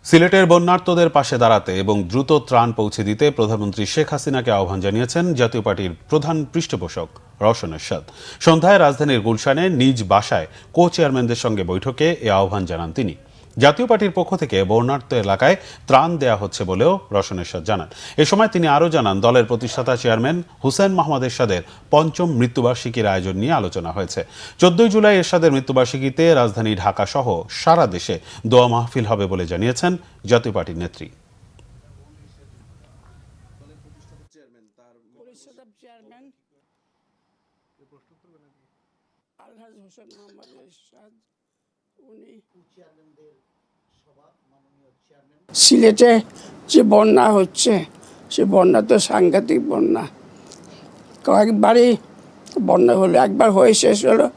সিলেটের বন্যার্তদের পাশে দাঁড়াতে এবং দ্রুত ত্রাণ পৌঁছে দিতে প্রধানমন্ত্রী শেখ হাসিনাকে আহ্বান জানিয়েছেন জাতীয় পার্টির প্রধান পৃষ্ঠপোষক রওশন এরশাদ। সন্ধ্যায় রাজধানীর গুলশানে নিজ বাসায় কো চেয়ারম্যানদের সঙ্গে বৈঠকে এ আহ্বান জানান তিনি। জাতীয় পার্টির পক্ষ থেকে বন্যার্ত এলাকায় ত্রাণ দেয়া হচ্ছে বলেও রওশন এরশাদ জানান। এ সময় তিনি আরও জানান, দলের প্রতিষ্ঠাতা চেয়ারম্যান হুসেন মোহাম্মদ এরশাদের ৫ম মৃত্যুবার্ষিকীর আয়োজন নিয়ে আলোচনা হয়েছে। ১৪ জুলাই এরশাদের মৃত্যুবার্ষিকীতে রাজধানী ঢাকা সহ সারা দেশে দোয়া মাহফিল হবে বলে জানিয়েছেন জাতীয় পার্টির নেত্রী। সিলেটে যে বন্যা হচ্ছে, সে বন্যা তো সাংঘাতিক বন্যা। কয়েকবারই বন্যা হলো, একবার হয়ে শেষ হলো,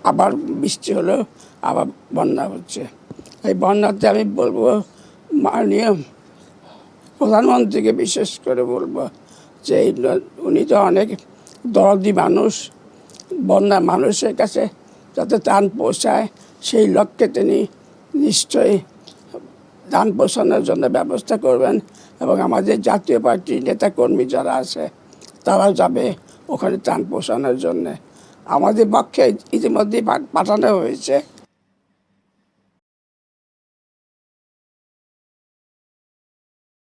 আবার বৃষ্টি হলো, আবার বন্যা হচ্ছে। এই বন্যাতে আমি বলবো, মাননীয় প্রধানমন্ত্রীকে বিশেষ করে বলবো যে উনি তো অনেক দরদি মানুষ, বন্যা মানুষের কাছে যাতে ত্রাণ পৌঁছায় সেই লক্ষ্যে তিনি নিশ্চয়ই ত্রাণ পৌঁছানোর জন্য ব্যবস্থা করবেন। এবং আমাদের জাতীয় পার্টির নেতাকর্মী যারা আছে তারাও যাবে ওখানে ত্রাণ পৌঁছানোর জন্যে। আমাদের পক্ষে ইতিমধ্যেই পাঠানো হয়েছে।